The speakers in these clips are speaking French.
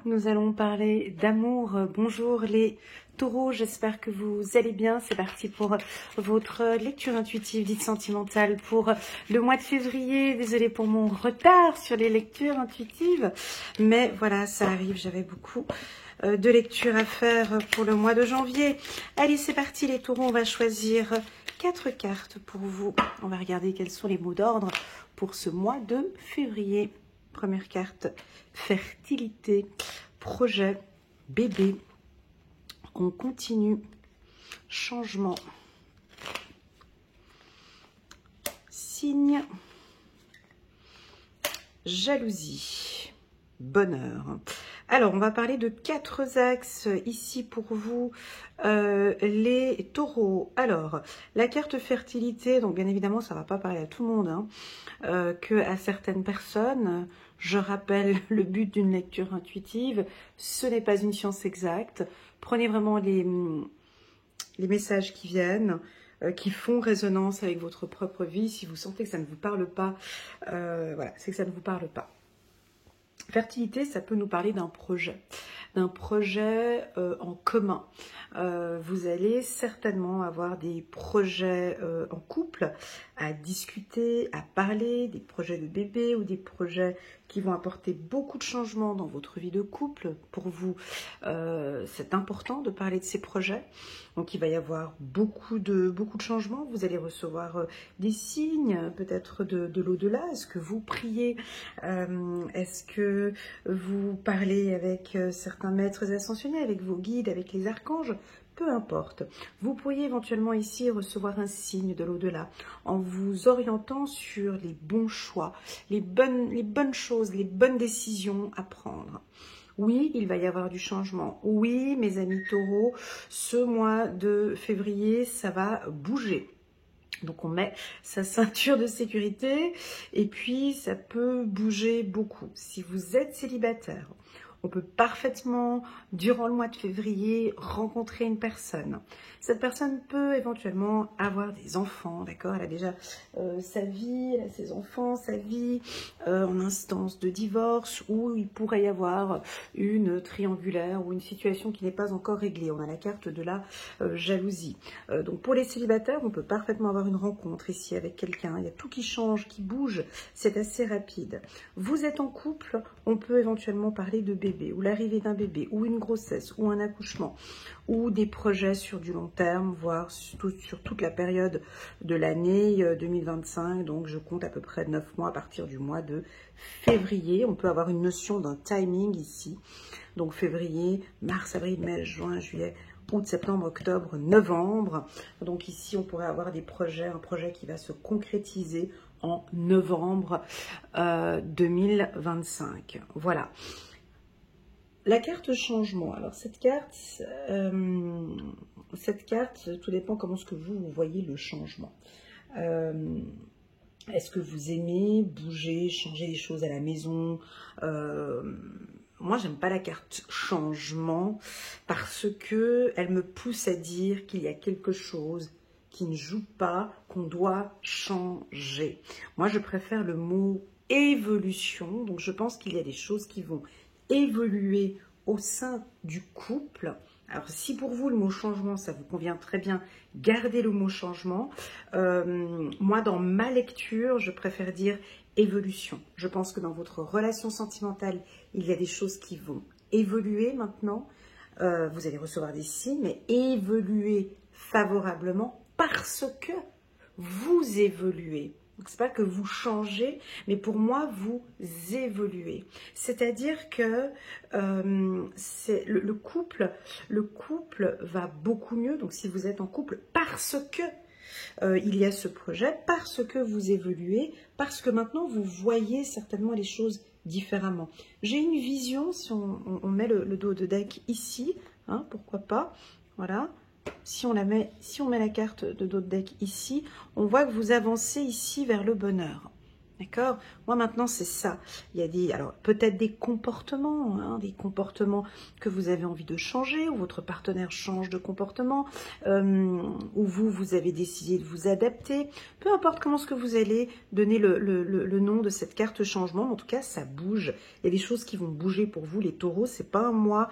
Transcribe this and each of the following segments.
nous allons parler d'amour. Bonjour les taureaux, j'espère que vous allez bien. C'est parti pour votre lecture intuitive dite sentimentale pour le mois de février. Désolée pour mon retard sur les lectures intuitives, mais voilà, ça arrive, j'avais beaucoup de lectures à faire pour le mois de janvier. Allez, c'est parti les taureaux, on va choisir 4 cartes pour vous. On va regarder quels sont les mots d'ordre pour ce mois de février. Première carte, fertilité, projet, bébé. On continue, changement, signe, jalousie, bonheur. Alors, on va parler de 4 axes ici pour vous, les taureaux. Alors, la carte fertilité, donc bien évidemment, ça ne va pas parler à tout le monde, hein, que à certaines personnes. Je rappelle le but d'une lecture intuitive, ce n'est pas une science exacte. Prenez vraiment les messages qui viennent, qui font résonance avec votre propre vie. Si vous sentez que ça ne vous parle pas, voilà, c'est que ça ne vous parle pas. Fertilité, ça peut nous parler d'un projet en commun. Vous allez certainement avoir des projets en couple à discuter, à parler, des projets de bébé ou des projets qui vont apporter beaucoup de changements dans votre vie de couple. Pour vous, c'est important de parler de ces projets. Donc il va y avoir beaucoup de changements. Vous allez recevoir des signes, peut-être de l'au-delà. Est-ce que vous priez? Est-ce que vous parlez avec certains maîtres ascensionnels, avec vos guides, avec les archanges? Peu importe. Vous pourriez éventuellement ici recevoir un signe de l'au-delà en vous orientant sur les bons choix, les bonnes choses, les bonnes décisions à prendre. Oui, il va y avoir du changement. Oui, mes amis taureaux, ce mois de février, ça va bouger. Donc on met sa ceinture de sécurité et puis ça peut bouger beaucoup. Si vous êtes célibataire, on peut parfaitement, durant le mois de février, rencontrer une personne. Cette personne peut éventuellement avoir des enfants, d'accord? Elle a déjà sa vie, elle a ses enfants, sa vie en instance de divorce, ou il pourrait y avoir une triangulaire ou une situation qui n'est pas encore réglée. On a la carte de la jalousie. Donc pour les célibataires, on peut parfaitement avoir une rencontre ici avec quelqu'un. Il y a tout qui change, qui bouge, c'est assez rapide. Vous êtes en couple, on peut éventuellement parler de bébé, ou l'arrivée d'un bébé, ou une grossesse, ou un accouchement, ou des projets sur du long terme, voire sur toute la période de l'année 2025. Donc je compte à peu près 9 mois à partir du mois de février. On peut avoir une notion d'un timing ici. Donc février, mars, avril, mai, juin, juillet, août, septembre, octobre, novembre. Donc ici, on pourrait avoir des projets, un projet qui va se concrétiser en novembre 2025. Voilà. La carte changement. Alors cette carte, tout dépend comment est-ce que vous voyez le changement. Est-ce que vous aimez bouger, changer les choses à la maison? Moi, j'aime pas la carte changement parce que elle me pousse à dire qu'il y a quelque chose qui ne joue pas, qu'on doit changer. Moi, je préfère le mot évolution. Donc, je pense qu'il y a des choses qui vont évoluer au sein du couple. Alors, si pour vous, le mot changement, ça vous convient très bien, gardez le mot changement. Moi, dans ma lecture, je préfère dire évolution. Je pense que dans votre relation sentimentale, il y a des choses qui vont évoluer maintenant. Vous allez recevoir des signes, mais évoluer favorablement parce que vous évoluez. C'est pas que vous changez, mais pour moi, vous évoluez. C'est-à-dire que le couple va beaucoup mieux. Donc, si vous êtes en couple, parce que il y a ce projet, parce que vous évoluez, parce que maintenant, vous voyez certainement les choses différemment. J'ai une vision, si on met le dos de deck ici, hein, pourquoi pas, voilà. Si on met la carte de dos de deck ici, on voit que vous avancez ici vers le bonheur. D'accord? Moi, maintenant, c'est ça. Il y a des, alors peut-être des comportements, hein, des comportements que vous avez envie de changer, ou votre partenaire change de comportement, ou vous avez décidé de vous adapter. Peu importe comment ce que vous allez donner le nom de cette carte changement, mais en tout cas, ça bouge. Il y a des choses qui vont bouger pour vous, les taureaux. C'est pas un mois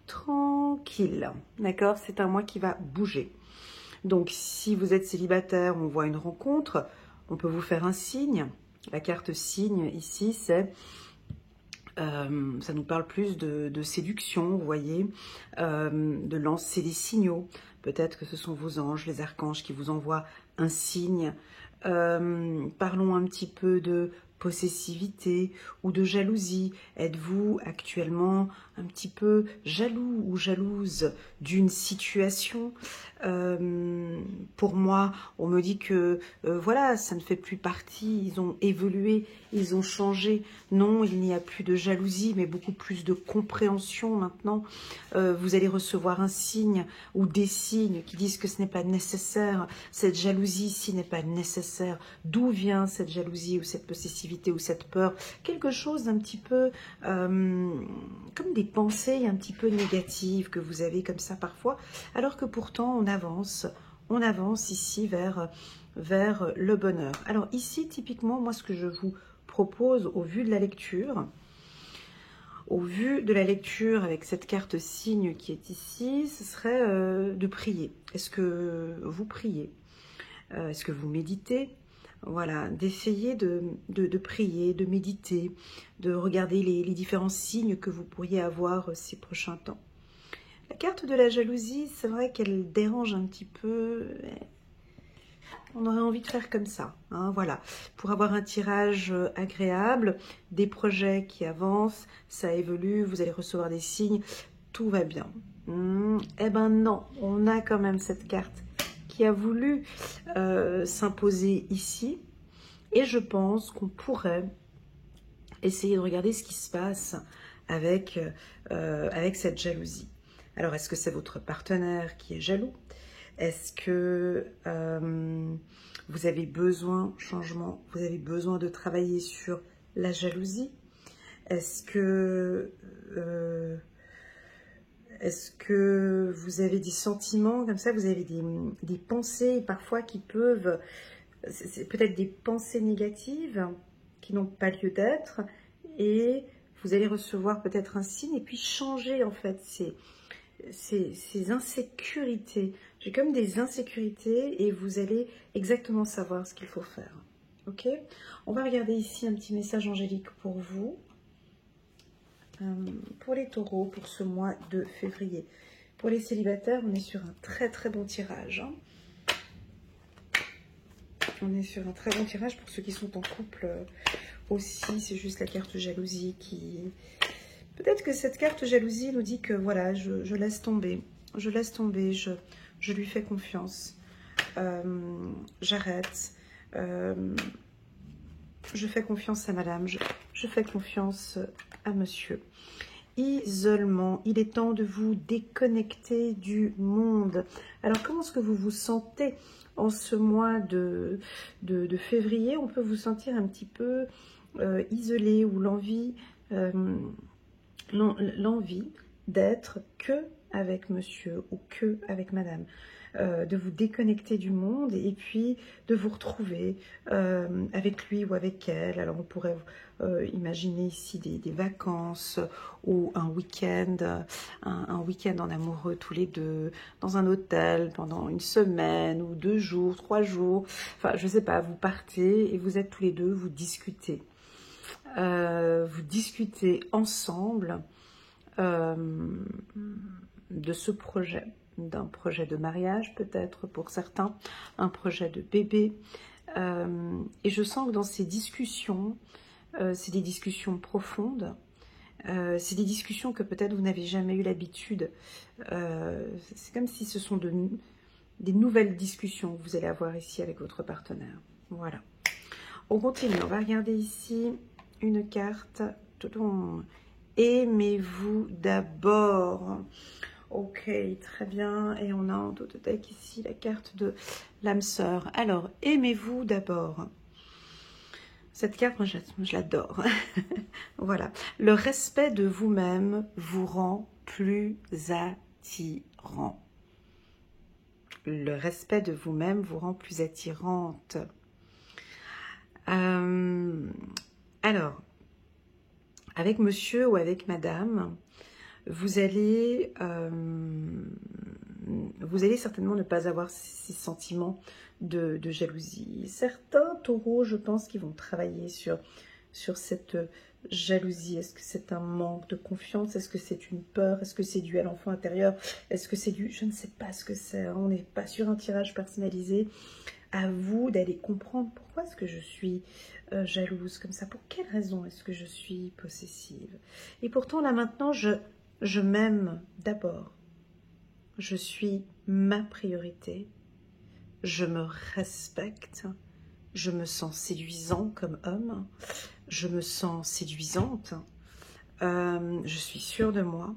tranquille, d'accord? C'est un mois qui va bouger. Donc, si vous êtes célibataire, on voit une rencontre, on peut vous faire un signe. La carte signe ici, c'est ça nous parle plus de séduction, vous voyez, de lancer des signaux. Peut-être que ce sont vos anges, les archanges qui vous envoient un signe. Parlons un petit peu de possessivité ou de jalousie. Êtes-vous actuellement un petit peu jaloux ou jalouse d'une situation? Pour moi, on me dit que voilà, ça ne fait plus partie, ils ont évolué, ils ont changé. Non, il n'y a plus de jalousie, mais beaucoup plus de compréhension maintenant. Vous allez recevoir un signe ou des signes qui disent que ce n'est pas nécessaire. Cette jalousie ici n'est pas nécessaire. D'où vient cette jalousie ou cette possessivité ou cette peur? Quelque chose d'un petit peu comme des pensées un petit peu négatives que vous avez comme ça parfois, alors que pourtant on avance ici vers le bonheur. Alors ici, typiquement, moi ce que je vous propose au vu de la lecture, avec cette carte signe qui est ici, ce serait de prier. Est-ce que vous priez? Est-ce que vous méditez? Voilà, d'essayer de prier, de méditer, de regarder les différents signes que vous pourriez avoir ces prochains temps. La carte de la jalousie, c'est vrai qu'elle dérange un petit peu. On aurait envie de faire comme ça, hein, voilà, pour avoir un tirage agréable, des projets qui avancent, ça évolue, vous allez recevoir des signes, tout va bien. Eh ben non, on a quand même cette carte qui a voulu s'imposer ici, et je pense qu'on pourrait essayer de regarder ce qui se passe avec cette jalousie. Alors, est-ce que c'est votre partenaire qui est jaloux? Est-ce que vous avez besoin de changement? Vous avez besoin de travailler sur la jalousie? Est-ce que vous avez des sentiments comme ça? Vous avez des pensées parfois qui peuvent... C'est peut-être des pensées négatives qui n'ont pas lieu d'être, et vous allez recevoir peut-être un signe et puis changer en fait ces insécurités. J'ai comme des insécurités et vous allez exactement savoir ce qu'il faut faire. Ok? On va regarder ici un petit message angélique pour vous. Pour les taureaux, pour ce mois de février. Pour les célibataires, on est sur un très très bon tirage. Hein. On est sur un très bon tirage. Pour ceux qui sont en couple aussi, c'est juste la carte jalousie qui... Peut-être que cette carte jalousie nous dit que voilà, je laisse tomber. Je laisse tomber, je lui fais confiance. J'arrête. Je fais confiance à madame. Je fais confiance à monsieur. Isolement. Il est temps de vous déconnecter du monde. Alors, comment est-ce que vous vous sentez en ce mois de février? On peut vous sentir un petit peu isolé, ou l'envie d'être que avec monsieur ou que avec madame. De vous déconnecter du monde et puis de vous retrouver avec lui ou avec elle. Alors on pourrait imaginer ici des vacances ou un week-end en amoureux tous les deux, dans un hôtel pendant une semaine ou 2 jours, 3 jours. Enfin, je sais pas, vous partez et vous êtes tous les deux, vous discutez. Vous discutez ensemble de ce projet. D'un projet de mariage peut-être pour certains, un projet de bébé. Et je sens que dans ces discussions, c'est des discussions profondes, c'est des discussions que peut-être vous n'avez jamais eu l'habitude. C'est comme si ce sont des nouvelles discussions que vous allez avoir ici avec votre partenaire. Voilà. On continue, on va regarder ici une carte. Aimez-vous d'abord. Ok, très bien. Et on a en tout deck ici la carte de l'âme sœur. Alors, aimez-vous d'abord. Cette carte, moi, je l'adore. Voilà. Le respect de vous-même vous rend plus attirant. Le respect de vous-même vous rend plus attirante. Alors, avec monsieur ou avec madame, vous allez certainement ne pas avoir ces sentiments de jalousie. Certains taureaux, je pense, qui vont travailler sur cette jalousie. Est-ce que c'est un manque de confiance? Est-ce que c'est une peur? Est-ce que c'est dû à l'enfant intérieur? Est-ce que c'est dû... Je ne sais pas ce que c'est. On n'est pas sur un tirage personnalisé. À vous d'aller comprendre pourquoi est-ce que je suis jalouse comme ça. Pour quelle raison est-ce que je suis possessive? Et pourtant, là maintenant, je m'aime d'abord. Je suis ma priorité. Je me respecte. Je me sens séduisant comme homme. Je me sens séduisante. Je suis sûre de moi.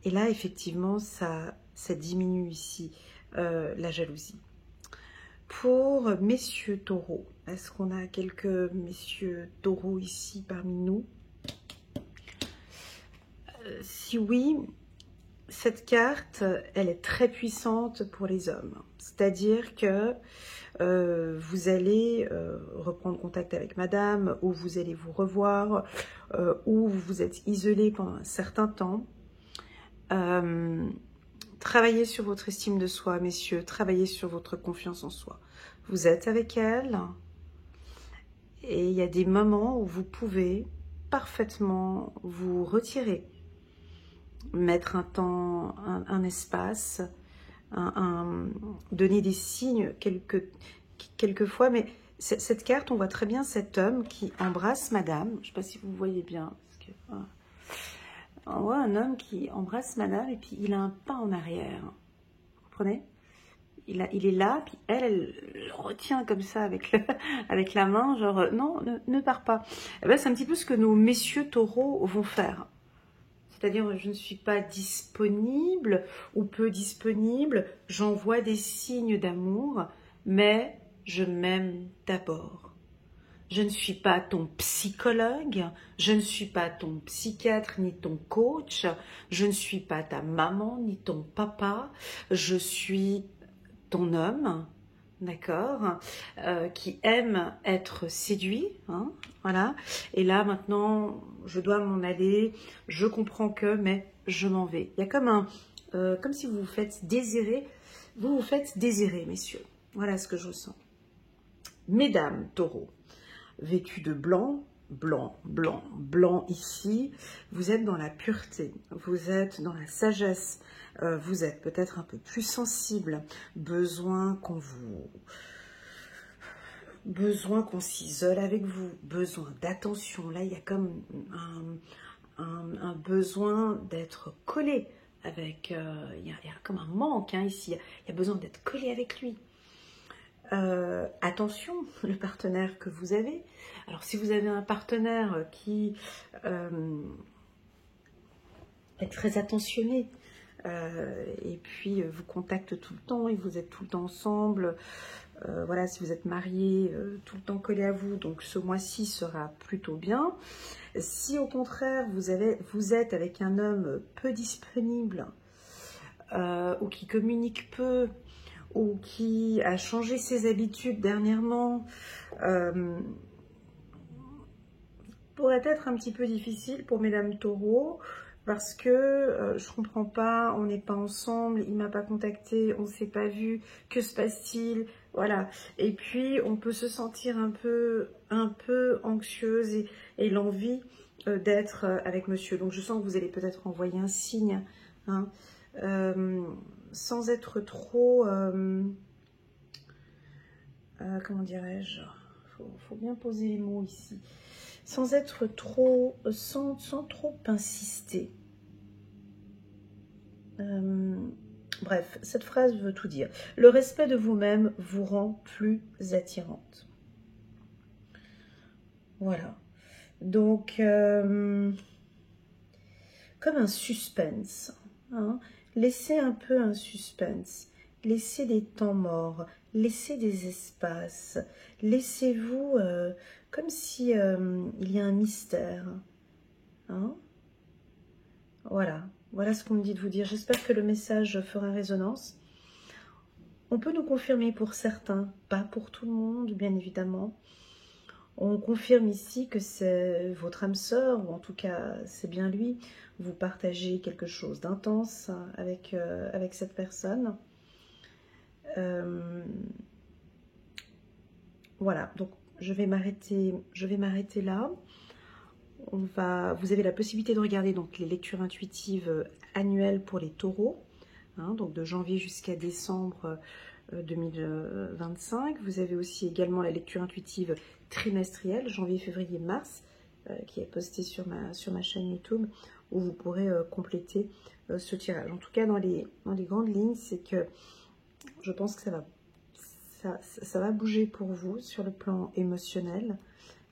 Et là, effectivement, ça diminue ici la jalousie. Pour messieurs taureaux, est-ce qu'on a quelques messieurs taureaux ici parmi nous? Si oui, cette carte, elle est très puissante pour les hommes. C'est-à-dire que vous allez reprendre contact avec madame, ou vous allez vous revoir, ou vous êtes isolé pendant un certain temps. Travaillez sur votre estime de soi, messieurs. Travaillez sur votre confiance en soi. Vous êtes avec elle. Et il y a des moments où vous pouvez parfaitement vous retirer. Mettre un temps, un espace, donner des signes quelquefois. Mais cette carte, on voit très bien cet homme qui embrasse madame. Je ne sais pas si vous voyez bien. Parce que, voilà. On voit un homme qui embrasse madame et puis il a un pas en arrière. Vous comprenez? Il est là, puis elle le retient comme ça avec la main, genre non, ne pars pas. Eh ben, c'est un petit peu ce que nos messieurs taureaux vont faire. C'est-à-dire, je ne suis pas disponible ou peu disponible, j'envoie des signes d'amour, mais je m'aime d'abord. Je ne suis pas ton psychologue, je ne suis pas ton psychiatre ni ton coach, je ne suis pas ta maman ni ton papa, je suis ton homme, d'accord, qui aime être séduit, hein, voilà. Et là, maintenant, je dois m'en aller, je comprends que, mais je m'en vais. Il y a comme comme si vous vous faites désirer, messieurs. Voilà ce que je ressens. Mesdames, taureaux, vêtus de blanc, blanc, blanc, blanc ici, vous êtes dans la pureté, vous êtes dans la sagesse, vous êtes peut-être un peu plus sensible, besoin qu'on s'isole avec vous, besoin d'attention. Là, il y a comme un besoin d'être collé avec, il y a comme un manque hein, ici, il y a besoin d'être collé avec lui. Attention, le partenaire que vous avez. Alors, si vous avez un partenaire qui est très attentionné et puis vous contacte tout le temps et vous êtes tout le temps ensemble, voilà, si vous êtes marié, tout le temps collé à vous, donc ce mois-ci sera plutôt bien. Si au contraire, vous êtes avec un homme peu disponible ou qui communique peu, ou qui a changé ses habitudes dernièrement, pourrait être un petit peu difficile pour mesdames taureaux, parce que je comprends pas, on n'est pas ensemble, il m'a pas contacté, on s'est pas vu, que se passe-t-il? Voilà. Et puis on peut se sentir un peu anxieuse et l'envie d'être avec monsieur. Donc je sens que vous allez peut-être envoyer un signe, hein, sans être trop, comment dirais-je, faut bien poser les mots ici, sans être trop, sans trop insister. Bref, cette phrase veut tout dire. Le respect de vous-même vous rend plus attirante. Voilà. Donc, comme un suspense, hein, laissez un peu un suspense, laissez des temps morts, laissez des espaces, laissez-vous comme si il y a un mystère. Hein? Voilà, voilà ce qu'on me dit de vous dire. J'espère que le message fera résonance. On peut nous confirmer pour certains, pas pour tout le monde, bien évidemment. On confirme ici que c'est votre âme sœur, ou en tout cas, c'est bien lui. Vous partagez quelque chose d'intense avec cette personne. Voilà, donc je vais m'arrêter là. Vous avez la possibilité de regarder donc les lectures intuitives annuelles pour les taureaux, hein, donc de janvier jusqu'à décembre 2025. Vous avez aussi également la lecture intuitive trimestrielle, janvier, février, mars, qui est postée sur ma chaîne YouTube, où vous pourrez compléter ce tirage. En tout cas, dans les grandes lignes, c'est que je pense que ça va bouger pour vous sur le plan émotionnel.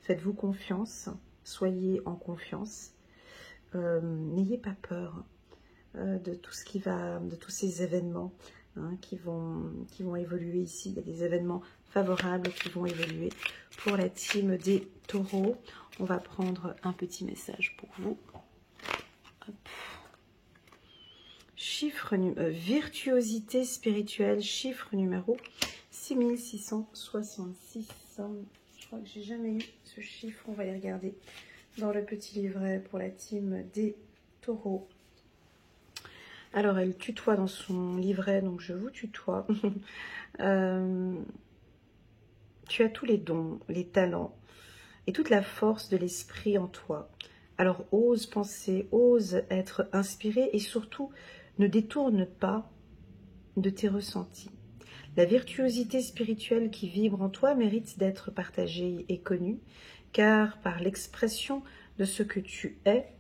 Faites-vous confiance. Soyez en confiance, n'ayez pas peur de tout ce de tous ces événements hein, qui vont évoluer ici. Il y a des événements favorables qui vont évoluer pour la team des taureaux. On va prendre un petit message pour vous. Hop. Chiffre, virtuosité spirituelle, chiffre numéro 6666. Je crois que j'ai jamais eu ce chiffre. On va y regarder dans le petit livret pour la team des taureaux. Alors, elle tutoie dans son livret, donc je vous tutoie. Tu as tous les dons, les talents et toute la force de l'esprit en toi. Alors, ose penser, ose être inspiré et surtout, ne détourne pas de tes ressentis. La virtuosité spirituelle qui vibre en toi mérite d'être partagée et connue, car par l'expression de ce que tu es,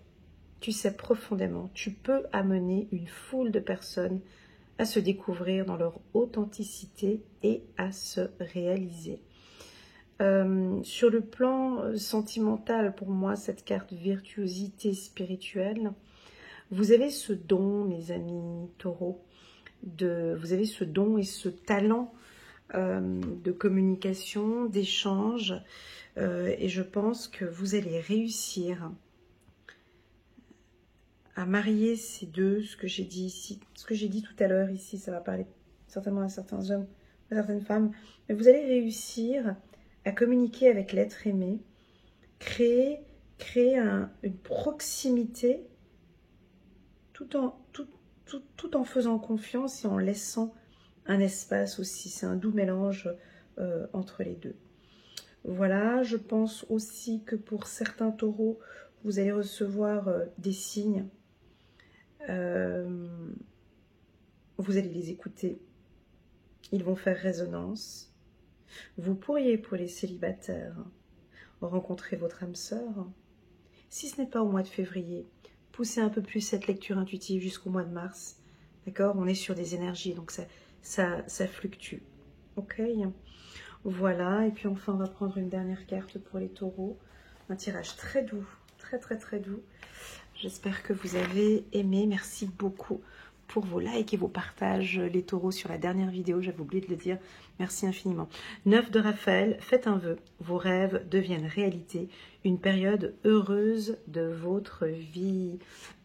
tu sais profondément, tu peux amener une foule de personnes à se découvrir dans leur authenticité et à se réaliser. Sur le plan sentimental, pour moi, cette carte virtuosité spirituelle, vous avez ce don, mes amis taureaux, vous avez ce don et ce talent de communication, d'échange, et je pense que vous allez réussir à marier ces deux, ce que j'ai dit ici, ce que j'ai dit tout à l'heure ici, ça va parler certainement à certains hommes, à certaines femmes, mais vous allez réussir à communiquer avec l'être aimé, créer une proximité tout en faisant confiance et en laissant un espace aussi. C'est un doux mélange entre les deux. Voilà, je pense aussi que pour certains taureaux, vous allez recevoir des signes. Vous allez les écouter. Ils vont faire résonance. Vous pourriez, pour les célibataires, rencontrer votre âme sœur. Si ce n'est pas au mois de février, poussez un peu plus cette lecture intuitive jusqu'au mois de mars. D'accord? On est sur des énergies, donc ça fluctue. Ok? Voilà, et puis enfin, on va prendre une dernière carte pour les taureaux. Un tirage très doux, très doux. J'espère que vous avez aimé. Merci beaucoup pour vos likes et vos partages, les taureaux, sur la dernière vidéo. J'avais oublié de le dire. Merci infiniment. 9 de Raphaël, faites un vœu. Vos rêves deviennent réalité. Une période heureuse de votre vie.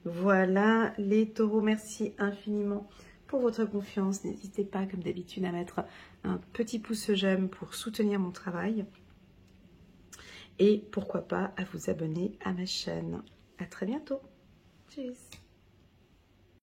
Voilà, les taureaux, merci infiniment pour votre confiance. N'hésitez pas, comme d'habitude, à mettre un petit pouce j'aime pour soutenir mon travail. Et pourquoi pas à vous abonner à ma chaîne. À très bientôt. Tchuss.